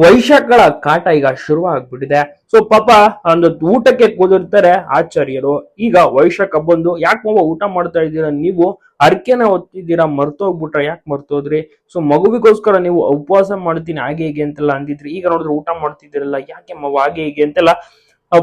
ವೈಶಾಖಗಳ ಕಾಟ ಈಗ ಶುರುವಾಗ್ಬಿಟ್ಟಿದೆ. ಸೊ ಪಾಪ ಒಂದು ಊಟಕ್ಕೆ ಕೂದಿರ್ತಾರೆ ಆಚಾರ್ಯರು. ಈಗ ವೈಶಾಖ ಬಂದು ಯಾಕೆ ಮಗು ಊಟ ಮಾಡ್ತಾ ಇದ್ದೀರಾ, ನೀವು ಅರ್ಕೆನ ಹೊತ್ತಿದ್ದೀರಾ, ಮರ್ತೋಗ್ಬಿಟ್ರೆ ಯಾಕೆ ಮರ್ತೋದ್ರಿ? ಸೊ ಮಗುವಿಗೋಸ್ಕರ ನೀವು ಉಪವಾಸ ಮಾಡ್ತೀನಿ ಹಾಗೆ ಹೀಗೆ ಅಂತೆಲ್ಲ ಅಂದಿದ್ರಿ, ಈಗ ನೋಡಿದ್ರೆ ಊಟ ಮಾಡ್ತಿದ್ದೀರಲ್ಲ ಯಾಕೆ ಮಗು ಹಾಗೆ ಹೀಗೆ ಅಂತೆಲ್ಲ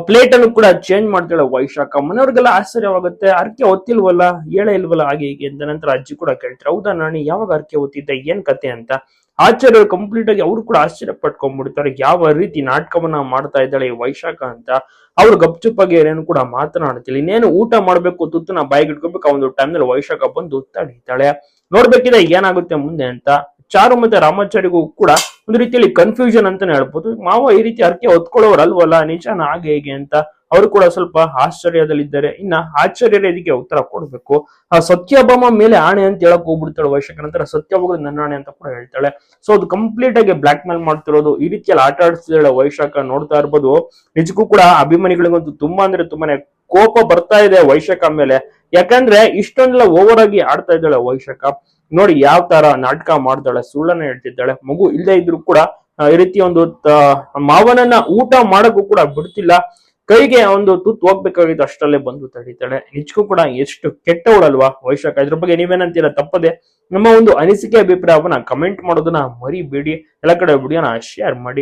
ಪ್ಲೇಟ್ ಅನ್ನು ಕೂಡ ಚೇಂಜ್ ಮಾಡ್ತಾಳೆ ವೈಶಾಖ. ಮನೆಯವ್ರಿಗೆಲ್ಲ ಆಶ್ಚರ್ಯವಾಗುತ್ತೆ, ಅರ್ಕೆ ಹೊತ್ತಿಲ್ವಲ್ಲ, ಹೇಳೇ ಇಲ್ವಲ್ಲ ಹಾಗೆ ಹೀಗೆ ಅಂತ. ನಂತರ ಅಜ್ಜಿ ಕೂಡ ಕೇಳ್ತಾರೆ, ಹೌದಾ ನಾನಿ ಯಾವಾಗ ಅರ್ಕೆ ಹೊತ್ತಿದ್ದೆ, ಏನ್ ಕತೆ ಅಂತ. ಆಚಾರ್ಯರು ಕಂಪ್ಲೀಟ್ ಆಗಿ ಅವರು ಕೂಡ ಆಶ್ಚರ್ಯ ಪಟ್ಕೊಂಡ್ಬಿಡ್ತಾರೆ, ಯಾವ ರೀತಿ ನಾಟಕವನ್ನ ಮಾಡ್ತಾ ಇದ್ದಾಳೆ ಈ ವೈಶಾಖ ಅಂತ. ಅವ್ರು ಗಪ್ಚುಪ್ಪಾಗಿ ಏನೇನು ಕೂಡ ಮಾತನಾಡ್ತಿಲ್ಲ. ಇನ್ನೇನು ಊಟ ಮಾಡ್ಬೇಕು, ತುತ್ತನ ಬಾಯಿಗೆ ಇಟ್ಕೋಬೇಕು, ಆ ಒಂದು ಟೈಮ್ ನಲ್ಲಿ ವೈಶಾಖ ಬಂದು ತಡೀತಾಳೆ. ನೋಡ್ಬೇಕಿದೆ ಏನಾಗುತ್ತೆ ಮುಂದೆ ಅಂತ. ಚಾರು ಮತ್ತೆ ರಾಮಾಚಾರ್ಯಗೂ ಕೂಡ ಒಂದು ರೀತಿಯಲ್ಲಿ ಕನ್ಫ್ಯೂಷನ್ ಅಂತಾನೆ ಹೇಳ್ಬೋದು. ಮಾವ ಈ ರೀತಿ ಅರ್ಕೆ ಹೊತ್ಕೊಳ್ಳೋರು ಅಲ್ವಲ್ಲ, ನಿಜಾನ ಹಾಗೆ ಹೇಗೆ ಅಂತ ಅವರು ಕೂಡ ಸ್ವಲ್ಪ ಆಶ್ಚರ್ಯದಲ್ಲಿದ್ದಾರೆ. ಇನ್ನ ಆಚಾರ್ಯರ ಇದಕ್ಕೆ ಉತ್ತರ ಕೊಡ್ಬೇಕು. ಆ ಸತ್ಯಭಾಮ ಮೇಲೆ ಆಣೆ ಅಂತ ಹೇಳಕ್ ಹೋಗ್ಬಿಡ್ತಾಳೆ ವೈಶಾಖ. ನಂತರ ಸತ್ಯಭಾಮ ನನ್ನ ಆಣೆ ಅಂತ ಕೂಡ ಹೇಳ್ತಾಳೆ. ಸೊ ಅದು ಕಂಪ್ಲೀಟ್ ಆಗಿ ಬ್ಲಾಕ್ ಮೇಲ್ ಮಾಡ್ತಿರೋದು, ಈ ರೀತಿಯಲ್ಲಿ ಆಟ ಆಡಿಸ್ತಿದ್ದಾಳೆ ವೈಶಾಖ. ನೋಡ್ತಾ ಇರ್ಬೋದು. ನಿಜಕ್ಕೂ ಕೂಡ ಅಭಿಮಾನಿಗಳಿಗಂತೂ ತುಂಬಾ ಅಂದ್ರೆ ತುಂಬಾನೇ ಕೋಪ ಬರ್ತಾ ಇದೆ ವೈಶಾಖ ಮೇಲೆ. ಯಾಕಂದ್ರೆ ಇಷ್ಟೊಂದೆಲ್ಲ ಓವರ್ ಆಗಿ ಆಡ್ತಾ ಇದ್ದಾಳೆ ವೈಶಾಖ. ನೋಡಿ ಯಾವ ತರ ನಾಟಕ ಮಾಡ್ತಾಳೆ, ಸುಳ್ಳನ್ನ ಹೇಳ್ತಿದ್ದಾಳೆ. ಮಗು ಇಲ್ಲದೆ ಇದ್ರು ಕೂಡ ಈ ರೀತಿ ಒಂದು ಮಾವನನ್ನ ಊಟ ಮಾಡಕ್ಕೂ ಕೂಡ ಬಿಡ್ತಿಲ್ಲ. ಕೈಗೆ ಒಂದು ತುತ್ತು ಹೋಗ್ಬೇಕಾಗಿತ್ತು, ಅಷ್ಟರಲ್ಲೇ ಬಂದು ತಡೀತಾಳೆ. ನಿಜಕ್ಕೂ ಕೂಡ ಎಷ್ಟು ಕೆಟ್ಟವಳಲ್ವಾ ವೈಶಾಖ. ಇದ್ರ ಬಗ್ಗೆ ನೀವೇನಂತೀರಾ? ತಪ್ಪದೆ ನಮ್ಮ ಒಂದು ಅನಿಸಿಕೆ ಅಭಿಪ್ರಾಯವನ್ನ ಕಮೆಂಟ್ ಮಾಡೋದನ್ನ ಮರಿಬೇಡಿ. ಎಲ್ಲ ಕಡೆ ವಿಡಿಯೋನ ಶೇರ್ ಮಾಡಿ.